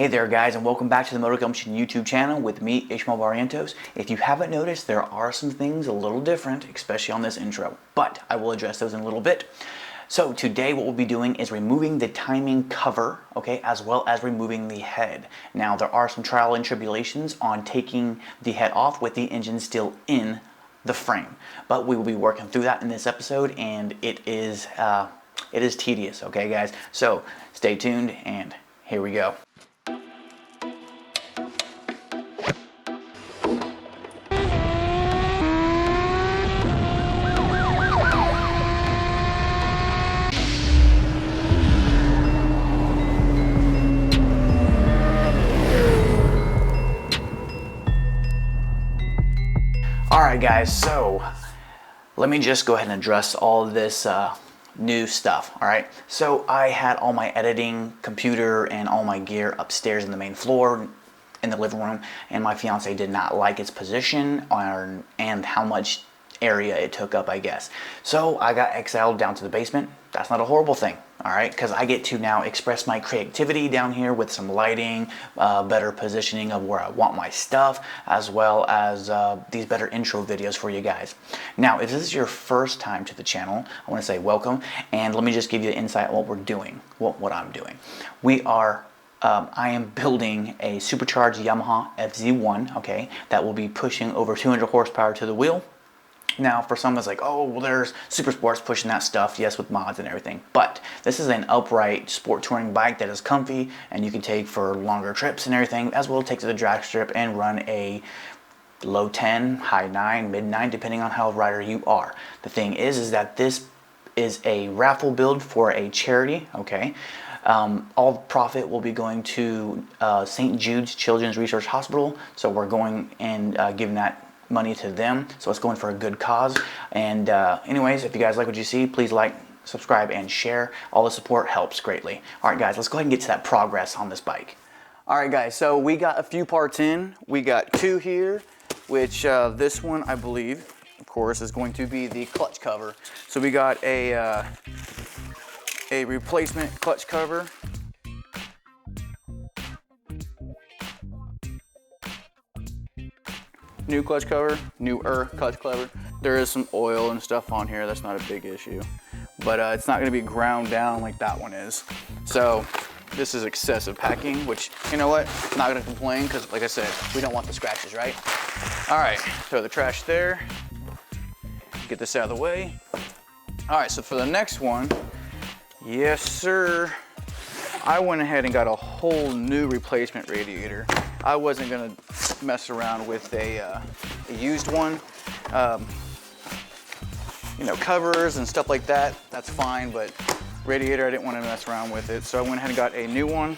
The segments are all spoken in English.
Hey there guys, and welcome back to the Motor Gumption YouTube channel with me, Ishmael Barrientos. If you haven't noticed, there are some things a little different, especially on this intro, but I will address those in a little bit. So today what we'll be doing is removing the timing cover, okay, as well as removing the head. Now there are some trial and tribulations on taking the head off with the engine still in the frame, but we will be working through that in this episode, and it is tedious, okay guys? So stay tuned, and here we go. Alright guys, so let me just go ahead and address all of this new stuff, alright? So I had all my editing computer and all my gear upstairs in the main floor in the living room, and my fiance did not like its position and how much area it took up, I guess. So I got exiled down to the basement. That's not a horrible thing, alright, because I get to now express my creativity down here with some lighting, better positioning of where I want my stuff, as well as these better intro videos for you guys. Now, if this is your first time to the channel, I want to say welcome, and let me just give you an insight on what we're doing, what I'm doing. I am building a supercharged Yamaha FZ1, okay, that will be pushing over 200 horsepower to the wheel. Now, for some, it's like, oh, well, there's super sports pushing that stuff, yes, with mods and everything. But this is an upright sport touring bike that is comfy and you can take for longer trips and everything, as well as take to the drag strip and run a low 10, high 9, mid 9, depending on how a rider you are. The thing is that this is a raffle build for a charity, okay? All profit will be going to St. Jude's Children's Research Hospital, so we're going and giving that money to them, so it's going for a good cause. And anyways, if you guys like what you see, please like, subscribe, and share. All the support helps greatly. Alright guys, let's go ahead and get to that progress on this bike. Alright guys, so we got a few parts in. We got two here, which this one, I believe, of course, is going to be the clutch cover. So we got a replacement clutch cover. New clutch cover, newer clutch cover. There is some oil and stuff on here. That's not a big issue, but it's not going to be ground down like that one is. So this is excessive packing, which, you know what, I'm not going to complain because, like I said, we don't want the scratches, right? All right, throw the trash there. Get this out of the way. All right, so for the next one, yes sir, I went ahead and got a whole new replacement radiator. I wasn't gonna mess around with a used one. You know, covers and stuff like that, that's fine, but radiator, I didn't want to mess around with it. So I went ahead and got a new one.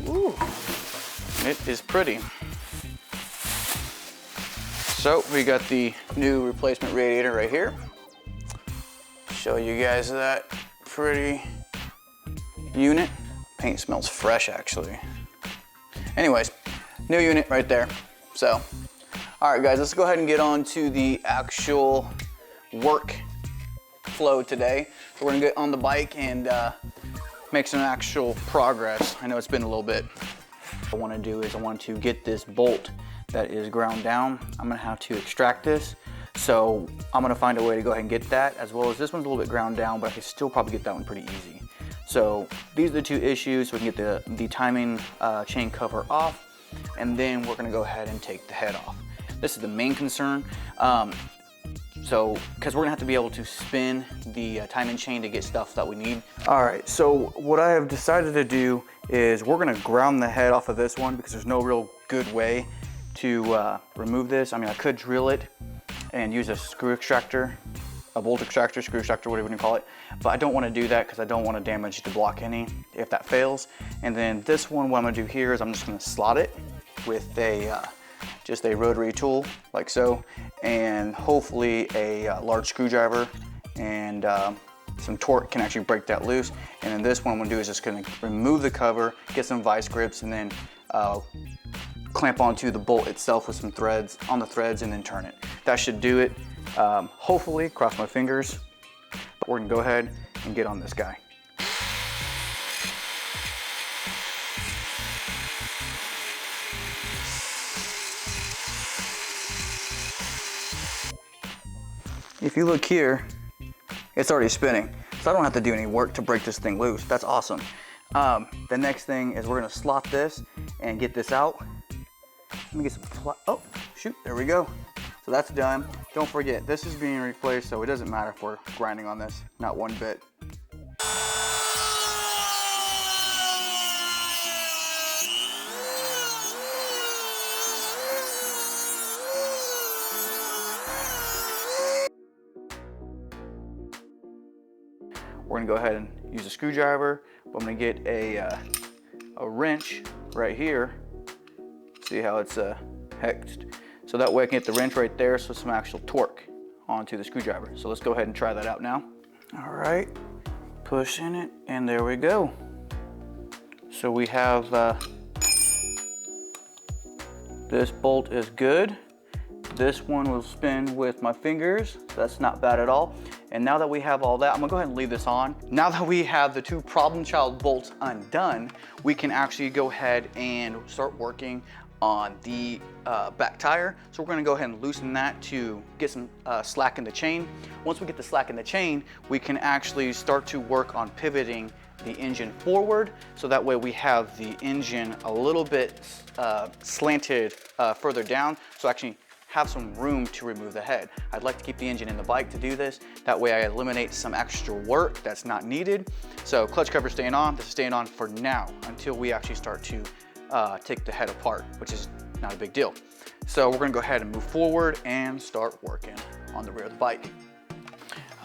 Ooh, it is pretty. So we got the new replacement radiator right here. Show you guys that pretty unit. Paint smells fresh, actually. Anyways, new unit right there. So, all right, guys, let's go ahead and get on to the actual work flow today. So we're gonna get on the bike and make some actual progress. I know it's been a little bit. What I wanna do is I want to get this bolt that is ground down. I'm gonna have to extract this. So I'm gonna find a way to go ahead and get that, as well as this one's a little bit ground down, but I can still probably get that one pretty easy. So these are the two issues. We can get the timing chain cover off, and then we're gonna go ahead and take the head off. This is the main concern. So, because we're gonna have to be able to spin the timing chain to get stuff that we need. All right, so what I have decided to do is we're gonna ground the head off of this one because there's no real good way to remove this. I mean, I could drill it and use a screw extractor, a bolt extractor, screw extractor, whatever you call it. But I don't want to do that because I don't want to damage the block any if that fails. And then this one, what I'm going to do here is I'm just going to slot it with just a rotary tool like so, and hopefully a large screwdriver and some torque can actually break that loose. And then this one I'm going to do is just going to remove the cover, get some vice grips, and then clamp onto the bolt itself with some threads on the threads, and then turn it. That should do it. Hopefully, cross my fingers, but we're gonna go ahead and get on this guy. if you look here, it's already spinning. So I don't have to do any work to break this thing loose. That's awesome. The next thing is we're gonna slot this and get this out. Let me get some, oh, shoot, there we go. So that's done. Don't forget, this is being replaced, so it doesn't matter if we're grinding on this, not one bit. We're gonna go ahead and use a screwdriver, but I'm gonna get a wrench right here. See how it's hexed? So that way I can get the wrench right there, so some actual torque onto the screwdriver. So let's go ahead and try that out now. All right, pushing it, and there we go. So we have, this bolt is good. This one will spin with my fingers. That's not bad at all. And now that we have all that, I'm gonna go ahead and leave this on. Now that we have the two problem child bolts undone, we can actually go ahead and start working on the back tire. So we're gonna go ahead and loosen that to get some slack in the chain. Once we get the slack in the chain, we can actually start to work on pivoting the engine forward. So that way we have the engine a little bit slanted further down. So actually have some room to remove the head. I'd like to keep the engine in the bike to do this. That way I eliminate some extra work that's not needed. So clutch cover staying on, this is staying on for now until we actually start to take the head apart, which is not a big deal. So we're gonna go ahead and move forward and start working on the rear of the bike.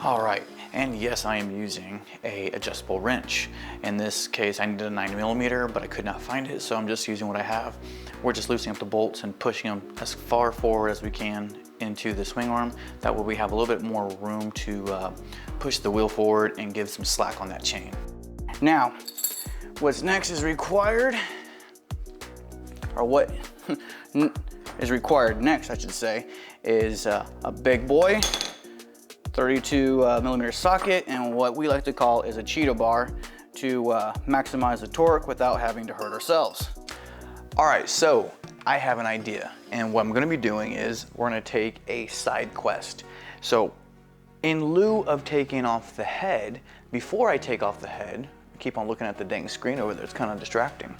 All right, and yes, I am using a adjustable wrench. In this case, I needed a 9mm, but I could not find it, so I'm just using what I have. We're just loosening up the bolts and pushing them as far forward as we can into the swing arm. That way we have a little bit more room to push the wheel forward and give some slack on that chain. Now, what's next is required, or what is required next, I should say, is a big boy 32mm socket and what we like to call is a cheetah bar to maximize the torque without having to hurt ourselves. All right, so I have an idea, and what I'm gonna be doing is we're gonna take a side quest. So in lieu of taking off the head, before I take off the head, I keep on looking at the dang screen over there, it's kind of distracting.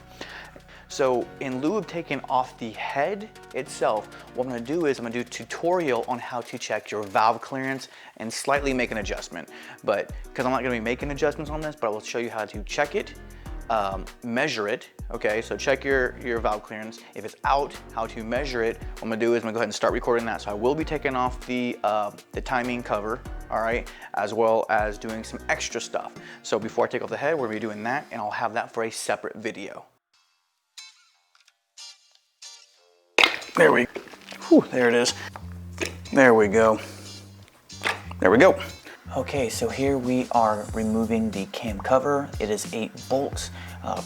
So in lieu of taking off the head itself, what I'm gonna do is I'm gonna do a tutorial on how to check your valve clearance and slightly make an adjustment. But, because I'm not gonna be making adjustments on this, but I will show you how to check it, measure it, okay? So check your valve clearance. If it's out, how to measure it. What I'm gonna do is I'm gonna go ahead and start recording that. So I will be taking off the timing cover, all right? As well as doing some extra stuff. So before I take off the head, we're gonna be doing that, and I'll have that for a separate video. There we go. Whew, there it is. There we go. There we go. Okay, so here we are removing the cam cover. It is 8 bolts,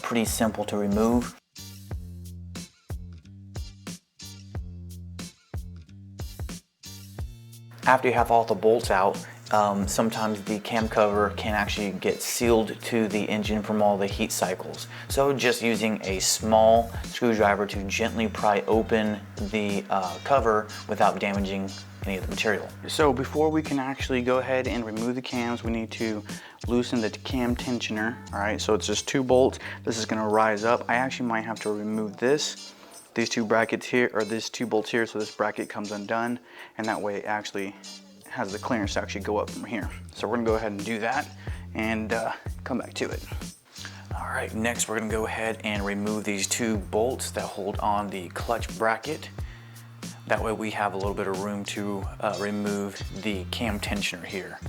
pretty simple to remove. After you have all the bolts out, sometimes the cam cover can actually get sealed to the engine from all the heat cycles. So just using a small screwdriver to gently pry open the cover without damaging any of the material. So before we can actually go ahead and remove the cams, we need to loosen the cam tensioner. All right, so it's just 2 bolts. This is gonna rise up. I actually might have to remove these 2 brackets here, or these 2 bolts here, so this bracket comes undone, and that way it actually has the clearance to actually go up from here. So we're gonna go ahead and do that and come back to it. All right, next we're gonna go ahead and remove these 2 bolts that hold on the clutch bracket. That way we have a little bit of room to remove the cam tensioner here.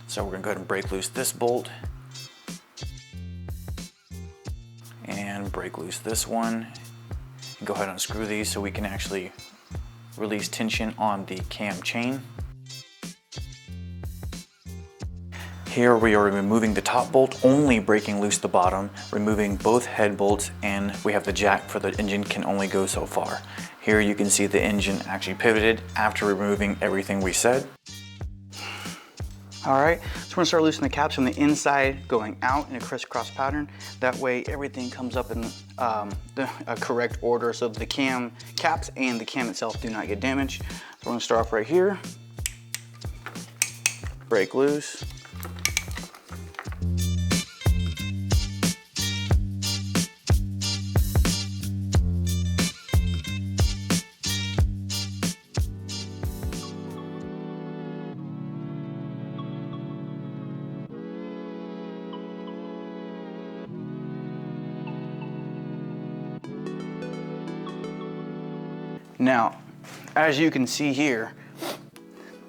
So we're gonna go ahead and break loose this bolt and break loose this one. And go ahead and unscrew these so we can actually release tension on the cam chain. Here we are removing the top bolt, only breaking loose the bottom, removing both head bolts, and we have the jack for the engine can only go so far. Here you can see the engine actually pivoted after removing everything we said. All right, so we're gonna start loosening the caps from the inside going out in a crisscross pattern. That way everything comes up in a correct order so that the cam caps and the cam itself do not get damaged. So we're gonna start off right here. break loose. Now, as you can see here,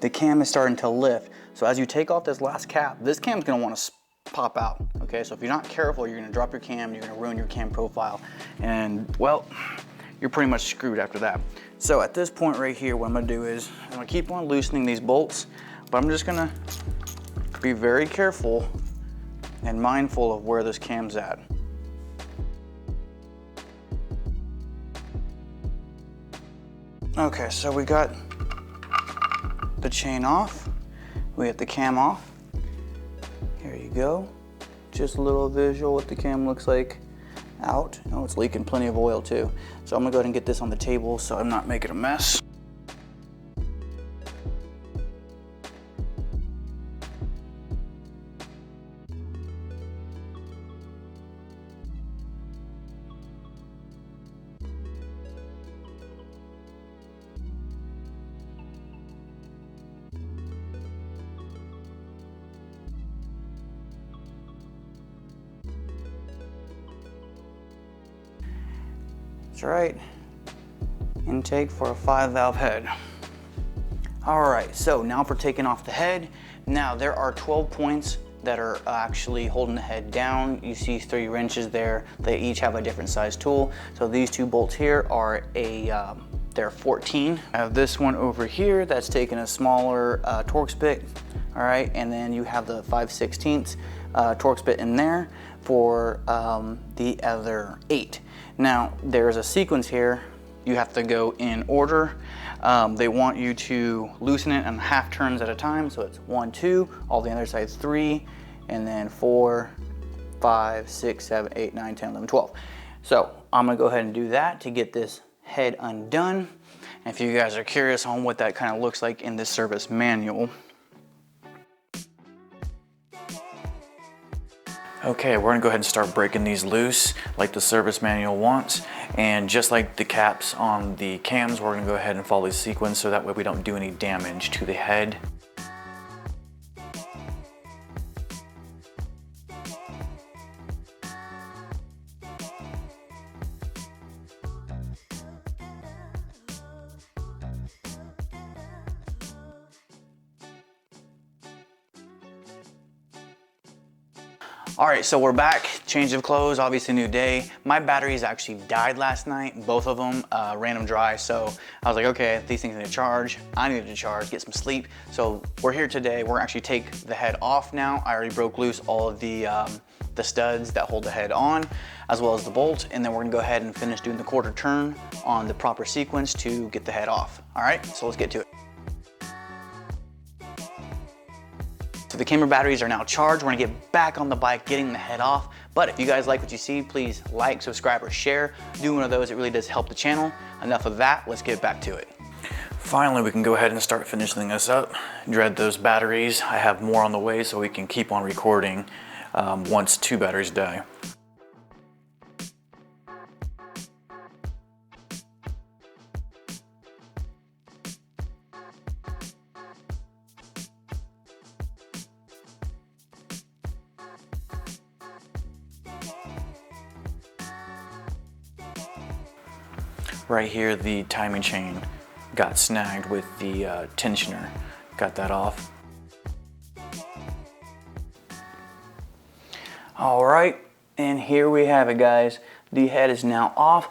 the cam is starting to lift. So as you take off this last cap, this cam's gonna wanna pop out, okay? So if you're not careful, you're gonna drop your cam, you're gonna ruin your cam profile, and well, you're pretty much screwed after that. So at this point right here, what I'm gonna do is, I'm gonna keep on loosening these bolts, but I'm just gonna be very careful and mindful of where this cam's at. Okay, so we got the chain off, we got the cam off. Here you go. Just a little visual what the cam looks like out. Oh, it's leaking plenty of oil too. So I'm gonna go ahead and get this on the table so I'm not making a mess. That's right, intake for a 5-valve head. All right, so now for taking off the head. Now there are 12 points that are actually holding the head down. You see 3 wrenches there. They each have a different size tool. So these 2 bolts here are they're 14. I have this one over here that's taking a smaller Torx bit. All right, and then you have the 5/16 Torx bit in there for the other 8. Now, there's a sequence here. You have to go in order. They want you to loosen it on half turns at a time. So it's 1, 2, all the other sides 3, and then 4, 5, 6, 7, 8, 9, 10, 11, 12. So I'm gonna go ahead and do that to get this head undone. And if you guys are curious on what that kind of looks like in this service manual. Okay, we're gonna go ahead and start breaking these loose like the service manual wants. And just like the caps on the cams, we're gonna go ahead and follow the sequence so that way we don't do any damage to the head. All right, so we're back, change of clothes, obviously new day. My batteries actually died last night, both of them, ran them dry. So I was like, okay, these things need to charge. I needed to charge, get some sleep. So we're here today. We're actually take the head off now. I already broke loose all of the studs that hold the head on, as well as the bolt. And then we're gonna go ahead and finish doing the quarter turn on the proper sequence to get the head off. All right, so let's get to it. So the camera batteries are now charged. We're gonna get back on the bike, getting the head off. But if you guys like what you see, please like, subscribe, or share. Do one of those, it really does help the channel. Enough of that, let's get back to it. Finally, we can go ahead and start finishing this up. Dread those batteries. I have more on the way so we can keep on recording once 2 batteries die. Right here, the timing chain got snagged with the tensioner. Got that off. All right, and here we have it, guys. The head is now off.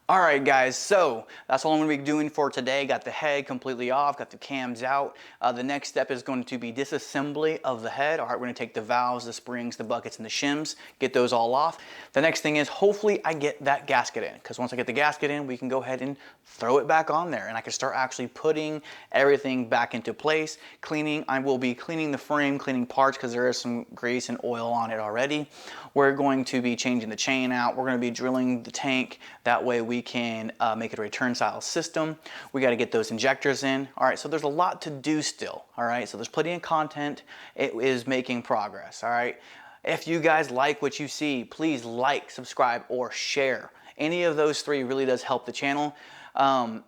All right, guys, so that's all I'm gonna be doing for today. Got the head completely off, got the cams out. The next step is going to be disassembly of the head. All right, we're gonna take the valves, the springs, the buckets, and the shims, get those all off. The next thing is hopefully I get that gasket in, because once I get the gasket in, we can go ahead and throw it back on there, and I can start actually putting everything back into place. Cleaning, I will be cleaning the frame, cleaning parts, because there is some grease and oil on it already. We're going to be changing the chain out. We're gonna be drilling the tank. That way we we can make it a return style system. We got to get those injectors in. All right, so there's a lot to do still. All right, so there's plenty of content. It is making progress. All right, if you guys like what you see, please like, subscribe, or share. Any of those three really does help the channel.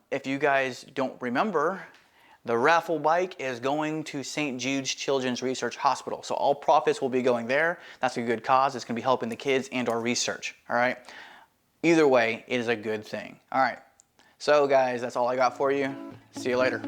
If you guys don't remember, the raffle bike is going to St. Jude's Children's Research Hospital. So all profits will be going there. That's a good cause. It's going to be helping the kids and our research. All right. Either way, it is a good thing. All right. So guys, that's all I got for you. See you later.